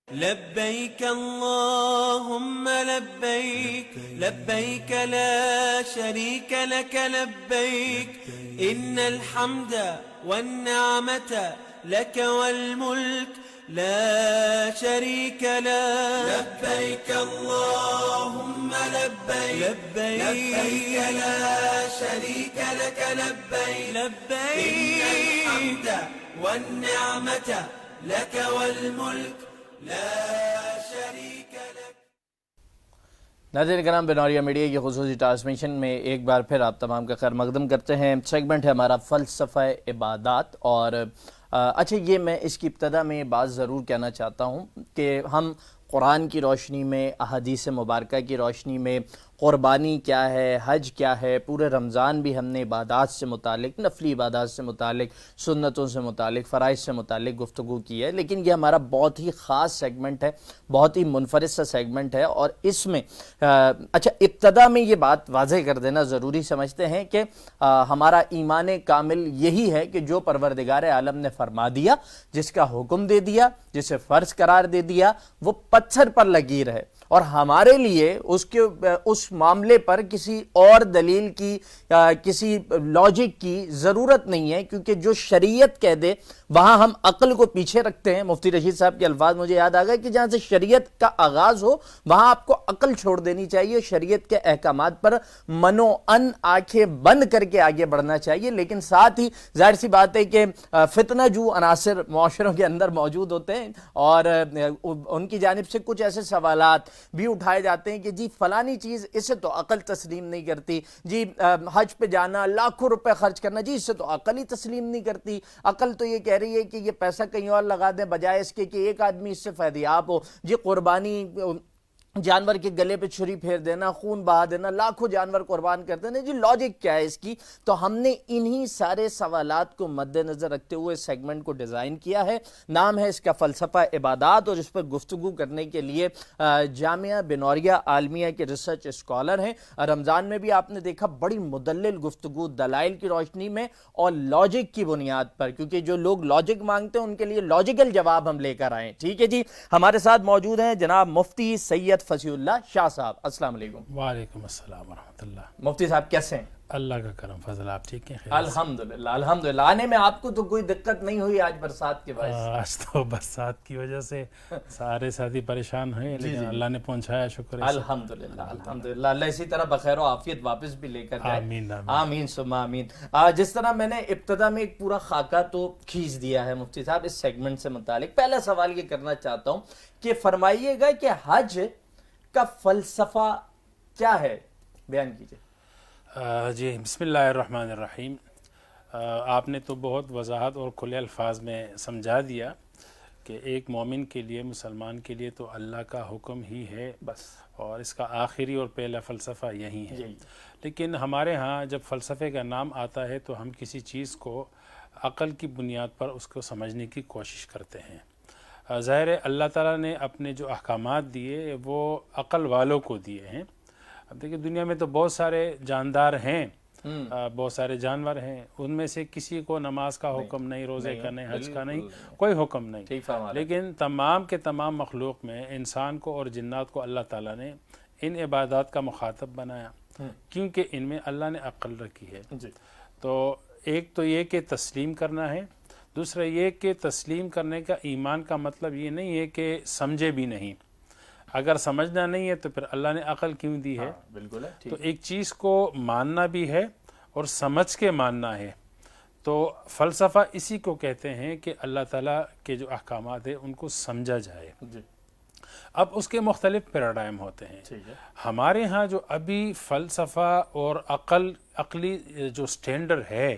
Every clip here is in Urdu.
لبيك اللهم لبيك لبيك لا شريك لك لبيك إن الحمد والنعمة لك والملك لا شريك لك لبيك اللهم لبيك لبيك لا شريك لك لبيك إن الحمد والنعمة لك والملك لا شريك لك. ناظرین کرام، بنوریا میڈیا کی خصوصی ٹرانسمیشن میں ایک بار پھر آپ تمام کا خیر مقدم کرتے ہیں. سیگمنٹ ہے ہمارا فلسفہ عبادات. اور اچھا، یہ میں اس کی ابتدا میں بات ضرور کہنا چاہتا ہوں کہ ہم قرآن کی روشنی میں، احادیث مبارکہ کی روشنی میں قربانی کیا ہے، حج کیا ہے، پورے رمضان بھی ہم نے عبادات سے متعلق، نفلی عبادات سے متعلق، سنتوں سے متعلق، فرائض سے متعلق گفتگو کی ہے. لیکن یہ ہمارا بہت ہی خاص سیگمنٹ ہے، بہت ہی منفرد سا سیگمنٹ ہے. اور اس میں اچھا، ابتدا میں یہ بات واضح کر دینا ضروری سمجھتے ہیں کہ ہمارا ایمان کامل یہی ہے کہ جو پروردگار عالم نے فرما دیا، جس کا حکم دے دیا، جسے فرض قرار دے دیا، وہ پتھر پر لکیر ہے. اور ہمارے لیے اس معاملے پر کسی اور دلیل کی، کسی لاجک کی ضرورت نہیں ہے، کیونکہ جو شریعت کہہ دے وہاں ہم عقل کو پیچھے رکھتے ہیں. مفتی رشید صاحب کے الفاظ مجھے یاد آ گئے کہ جہاں سے شریعت کا آغاز ہو وہاں آپ کو عقل چھوڑ دینی چاہیے، شریعت کے احکامات پر منو ان آنکھیں بند کر کے آگے بڑھنا چاہیے. لیکن ساتھ ہی ظاہر سی بات ہے کہ فتنہ جو عناصر معاشروں کے اندر موجود ہوتے ہیں، اور ان کی جانب سے کچھ ایسے سوالات بھی اٹھائے جاتے ہیں کہ جی فلانی چیز، اسے تو عقل تسلیم نہیں کرتی، جی حج پہ جانا، لاکھوں روپے خرچ کرنا، جی اس سے تو عقل ہی تسلیم نہیں کرتی. عقل تو یہ کہہ رہی ہے کہ یہ پیسہ کہیں اور لگا دیں بجائے اس کے کہ ایک آدمی اس سے فائدیاب ہو. جی قربانی، جانور کے گلے پہ چھری پھیر دینا، خون بہا دینا، لاکھوں جانور قربان کر دینا، جی لاجک کیا ہے اس کی؟ تو ہم نے انہی سارے سوالات کو مد نظر رکھتے ہوئے سیگمنٹ کو ڈیزائن کیا ہے. نام ہے اس کا فلسفہ عبادات، اور اس پر گفتگو کرنے کے لیے جامعہ بنوریا عالمیہ کے ریسرچ اسکالر ہیں. رمضان میں بھی آپ نے دیکھا بڑی مدلل گفتگو دلائل کی روشنی میں اور لاجک کی بنیاد پر، کیونکہ جو لوگ لاجک مانگتے ہیں ان کے لیے لاجیکل جواب ہم لے کر آئیں. ٹھیک ہے جی، ہمارے ساتھ موجود ہیں جناب مفتی سید فصیح اللہ شاہ صاحب. السلام علیکم. وعلیکم السلام ورحمۃ اللہ. مفتی صاحب کیسے ہیں؟ اللہ کا کرم فضل، آپ ٹھیک ہیں؟ الحمدللہ الحمدللہ. آنے میں آپ کو تو کوئی دقت نہیں ہوئی آج برسات کے باعث؟ آج تو برسات کی وجہ سے سارے ساتھی پریشان ہوئے، لیکن اللہ نے پہنچایا، شکر ہے. الحمدللہ الحمدللہ. اللہ اسی طرح بخیر و عافیت واپس بھی لے کر جائے. آمین آمین ثم آمین. جس طرح میں نے ابتدا میں ایک پورا خاکہ تو کھینچ دیا ہے مفتی صاحب اس سیگمنٹ سے متعلق، پہلا سوال یہ کرنا چاہتا ہوں کہ فرمائیے گا کہ حج کا فلسفہ کیا ہے، بیان کیجئے. جی بسم اللہ الرحمن الرحیم. آپ نے تو بہت وضاحت اور کھلے الفاظ میں سمجھا دیا کہ ایک مومن کے لیے، مسلمان کے لیے تو اللہ کا حکم ہی ہے بس، اور اس کا آخری اور پہلا فلسفہ یہی ہے. لیکن ہمارے ہاں جب فلسفے کا نام آتا ہے تو ہم کسی چیز کو عقل کی بنیاد پر اس کو سمجھنے کی کوشش کرتے ہیں. ظاہر ہے اللہ تعالیٰ نے اپنے جو احکامات دیے وہ عقل والوں کو دیے ہیں. اب دیکھیں دنیا میں تو بہت سارے جاندار ہیں، بہت سارے جانور ہیں، ان میں سے کسی کو نماز کا حکم نہیں، روزے کا نہیں، حج کا نہیں، کوئی حکم نہیں. لیکن تمام کے تمام مخلوق میں انسان کو اور جنات کو اللہ تعالیٰ نے ان عبادات کا مخاطب بنایا، کیونکہ ان میں اللہ نے عقل رکھی ہے. تو ایک تو یہ کہ تسلیم کرنا ہے، دوسرا یہ کہ تسلیم کرنے کا ایمان کا مطلب یہ نہیں ہے کہ سمجھے بھی نہیں. اگر سمجھنا نہیں ہے تو پھر اللہ نے عقل کیوں دی ہے؟ بالکل. تو ایک چیز کو ماننا بھی ہے اور سمجھ کے ماننا ہے. تو فلسفہ اسی کو کہتے ہیں کہ اللہ تعالیٰ کے جو احکامات ہیں ان کو سمجھا جائے. اب اس کے مختلف پیراڈائم ہوتے ہیں. ہمارے ہاں جو ابھی فلسفہ اور عقلی جو سٹینڈر ہے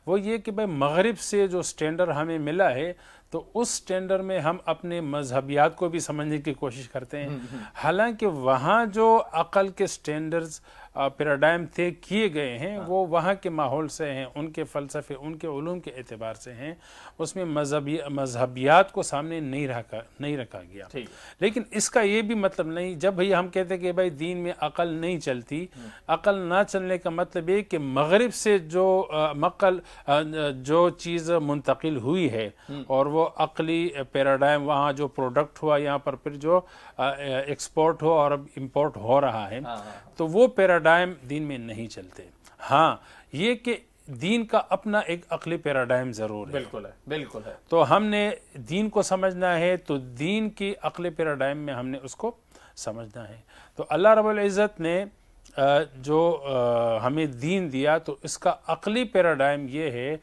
وہ یہ کہ بھائی مغرب سے جو سٹینڈر ہمیں ملا ہے تو اس سٹینڈر میں ہم اپنے مذہبیات کو بھی سمجھنے کی کوشش کرتے ہیں، حالانکہ وہاں جو عقل کے سٹینڈرز پیراڈائم طے کیے گئے ہیں وہ وہاں کے ماحول سے ہیں، ان کے فلسفے، ان کے علوم کے اعتبار سے ہیں. اس میں مذہبیات کو سامنے نہیں رکھا گیا. لیکن اس کا یہ بھی مطلب نہیں، جب بھئی ہم کہتے ہیں کہ بھائی دین میں عقل نہیں چلتی، عقل نہ چلنے کا مطلب یہ کہ مغرب سے جو چیز منتقل ہوئی ہے اور وہ عقلی پیراڈائم وہاں جو پروڈکٹ ہوا یہاں پر پھر جو ایکسپورٹ ہو اور اب امپورٹ ہو رہا ہے تو وہ پیراڈائم دین میں نہیں چلتے. ہاں یہ کہ دین کا اپنا ایک عقلی پیراڈائم ضرور ہے. بالکل ہے، بالکل ہے. تو ہم نے دین کو سمجھنا ہے تو دین کی عقلی پیراڈائم میں ہم نے اس کو سمجھنا ہے. تو اللہ رب العزت نے جو ہمیں دین دیا تو اس کا عقلی پیراڈائم یہ ہے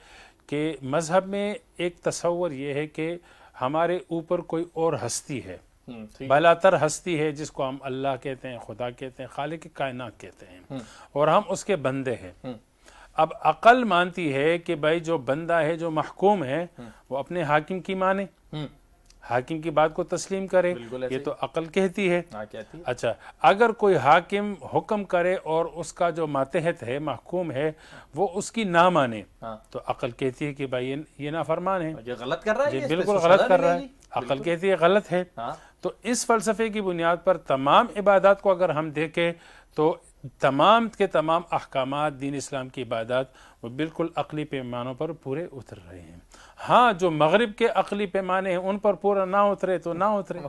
کہ مذہب میں ایک تصور یہ ہے کہ ہمارے اوپر کوئی اور ہستی ہے، بالاتر ہستی ہے جس کو ہم اللہ کہتے ہیں، خدا کہتے ہیں، خالق کائنات کہتے ہیں، اور ہم اس کے بندے ہیں. اب عقل مانتی ہے کہ بھائی جو بندہ ہے، جو محکوم ہے، وہ اپنے حاکم کی مانے، حاکم کی بات کو تسلیم کرے، یہ تو عقل کہتی ہے. اچھا اگر کوئی حاکم حکم کرے اور اس کا جو ماتحت ہے، محکوم ہے، وہ اس کی نہ مانے تو عقل کہتی ہے کہ بھائی یہ نافرمان ہے، یہ غلط کر رہا ہے، یہ بالکل غلط کر رہا ہے. عقل کہتی ہے غلط ہے. تو اس فلسفے کی بنیاد پر تمام عبادات کو اگر ہم دیکھیں تو تمام کے تمام احکامات دین اسلام کی عبادات وہ بالکل عقلی پیمانوں پر پورے اتر رہے ہیں. ہاں جو مغرب کے عقلی پیمانے ہیں ان پر پورا نہ اترے تو نہ اترے،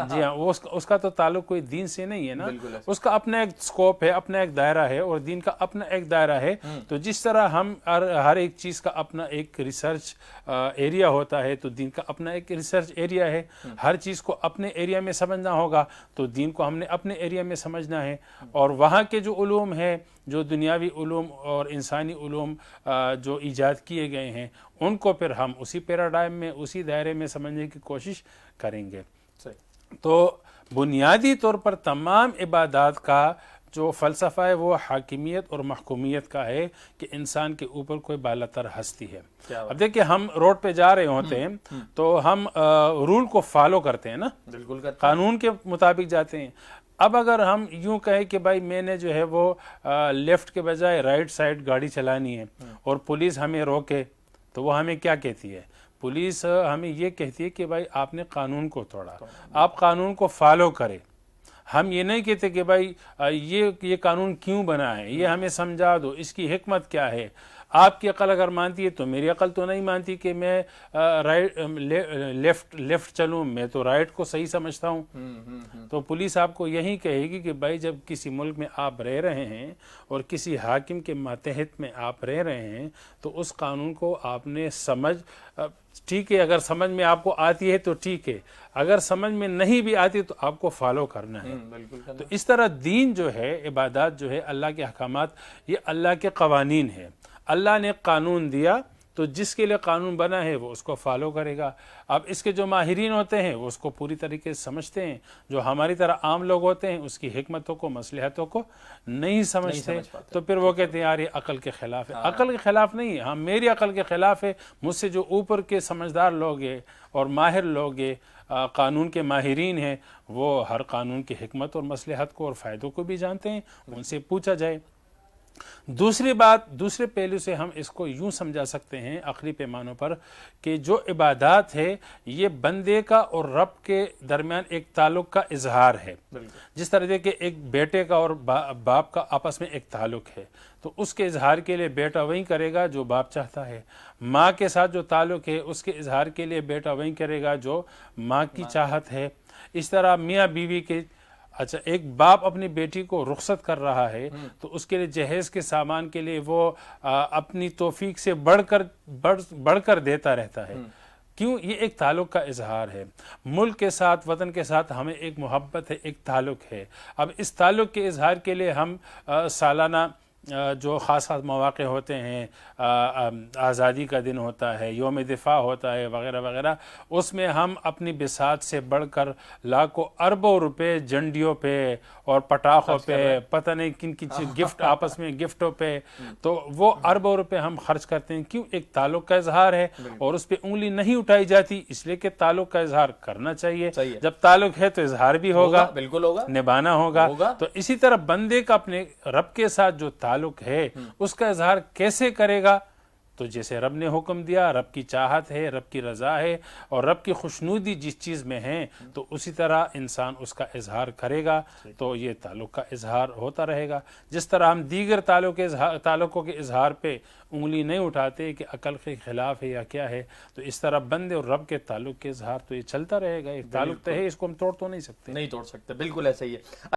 جی ہاں، اس کا تو تعلق کوئی دین سے نہیں ہے نا، اس کا اپنا ایک سکوپ ہے، اپنا ایک دائرہ ہے، اور دین کا اپنا ایک دائرہ ہے. تو جس طرح ہم ہر ایک چیز کا اپنا ایک ریسرچ ایریا ہوتا ہے تو دین کا اپنا ایک ریسرچ ایریا ہے. ہر چیز کو اپنے ایریا میں سمجھنا ہوگا تو دین کو ہم نے اپنے ایریا میں سمجھنا ہے. اور وہاں کے جو علوم ہیں، جو دنیاوی علوم اور انسانی علوم جو ایجاد کیے گئے ہیں، ان کو پھر ہم اسی پیراڈائم میں، اسی دائرے میں سمجھنے کی کوشش کریں گے. تو بنیادی طور پر تمام عبادات کا جو فلسفہ ہے وہ حاکمیت اور محکومیت کا ہے کہ انسان کے اوپر کوئی بالاتر ہستی ہے. اب دیکھیں ہم روڈ پہ جا رہے ہوتے ہیں تو ہم رول کو فالو کرتے ہیں نا، بالکل قانون کے مطابق جاتے ہیں. اب اگر ہم یوں کہیں کہ بھائی میں نے جو ہے وہ لیفٹ کے بجائے رائٹ سائڈ گاڑی چلانی ہے اور پولیس ہمیں روکے تو وہ ہمیں کیا کہتی ہے؟ پولیس ہمیں یہ کہتی ہے کہ بھائی آپ نے قانون کو توڑا، آپ قانون کو فالو کریں. ہم یہ نہیں کہتے کہ بھائی یہ قانون کیوں بنا ہے، یہ ہمیں سمجھا دو، اس کی حکمت کیا ہے. آپ کی عقل اگر مانتی ہے تو میری عقل تو نہیں مانتی کہ میں لیفٹ چلوں، میں تو رائٹ کو صحیح سمجھتا ہوں. تو پولیس آپ کو یہی کہے گی کہ بھائی جب کسی ملک میں آپ رہ رہے ہیں اور کسی حاکم کے ماتحت میں آپ رہ رہے ہیں تو اس قانون کو آپ نے ٹھیک ہے، اگر سمجھ میں آپ کو آتی ہے تو ٹھیک ہے، اگر سمجھ میں نہیں بھی آتی تو آپ کو فالو کرنا ہے. تو اس طرح دین جو ہے، عبادات جو ہے، اللہ کے احکامات، یہ اللہ کے قوانین ہیں. اللہ نے قانون دیا تو جس کے لیے قانون بنا ہے وہ اس کو فالو کرے گا. اب اس کے جو ماہرین ہوتے ہیں وہ اس کو پوری طریقے سے سمجھتے ہیں، جو ہماری طرح عام لوگ ہوتے ہیں اس کی حکمتوں کو، مصلحتوں کو نہیں سمجھتے. تو پھر وہ کہتے ہیں یار یہ عقل کے خلاف ہے. عقل کے خلاف نہیں ہے، ہاں میری عقل کے خلاف ہے. مجھ سے جو اوپر کے سمجھدار لوگ ہیں اور ماہر لوگ ہیں، قانون کے ماہرین ہیں، وہ ہر قانون کی حکمت اور مصلحت کو اور فائدوں کو بھی جانتے ہیں، ان سے پوچھا جائے. دوسری بات، دوسرے پہلو سے ہم اس کو یوں سمجھا سکتے ہیں عقلی پیمانوں پر کہ جو عبادات ہے یہ بندے کا اور رب کے درمیان ایک تعلق کا اظہار ہے. جس طرح کہ ایک بیٹے کا اور باپ کا آپس میں ایک تعلق ہے تو اس کے اظہار کے لیے بیٹا وہی کرے گا جو باپ چاہتا ہے. ماں کے ساتھ جو تعلق ہے اس کے اظہار کے لیے بیٹا وہی کرے گا جو ماں کی چاہت ہے. اس طرح میاں بیوی کے، اچھا ایک باپ اپنی بیٹی کو رخصت کر رہا ہے تو اس کے لیے جہیز کے سامان کے لیے وہ اپنی توفیق سے بڑھ کر دیتا رہتا ہے. کیوں؟ یہ ایک تعلق کا اظہار ہے. ملک کے ساتھ، وطن کے ساتھ ہمیں ایک محبت ہے، ایک تعلق ہے. اب اس تعلق کے اظہار کے لیے ہم سالانہ جو خاص مواقع ہوتے ہیں، آزادی کا دن ہوتا ہے، یوم دفاع ہوتا ہے، وغیرہ وغیرہ، اس میں ہم اپنی بساط سے بڑھ کر لاکھوں اربوں روپے جھنڈیوں پہ اور پٹاخوں پہ، پتہ نہیں کن کن گفٹ، آپس میں گفٹوں پہ، تو وہ اربوں روپے ہم خرچ کرتے ہیں. کیوں؟ ایک تعلق کا اظہار ہے اور اس پہ انگلی نہیں اٹھائی جاتی، اس لیے کہ تعلق کا اظہار کرنا چاہیے. جب تعلق ہے تو اظہار بھی ہوگا، بالکل ہوگا، نبھانا ہوگا. تو اسی طرح بندے کا اپنے رب کے ساتھ جو تعلق ہے اس کا اظہار کیسے کرے گا؟ تو جیسے رب نے حکم دیا، رب کی چاہت ہے، رب کی رضا ہے اور رب کی خوشنودی جس چیز میں ہے تو اسی طرح انسان اس کا اظہار کرے گا تو یہ تعلق کا اظہار ہوتا رہے گا۔ جس طرح ہم دیگر تعلقوں کے اظہار پہ انگلی نہیں اٹھاتے کہ عقل کے خلاف ہے یا کیا ہے، تو اس طرح بندے اور رب کے تعلق کے اظہار تو یہ چلتا رہے گا، ایک تعلق تو ہے، اس کو ہم توڑ تو نہیں سکتے۔ نہیں توڑ سکتے، بالکل ایسا ہی ہے۔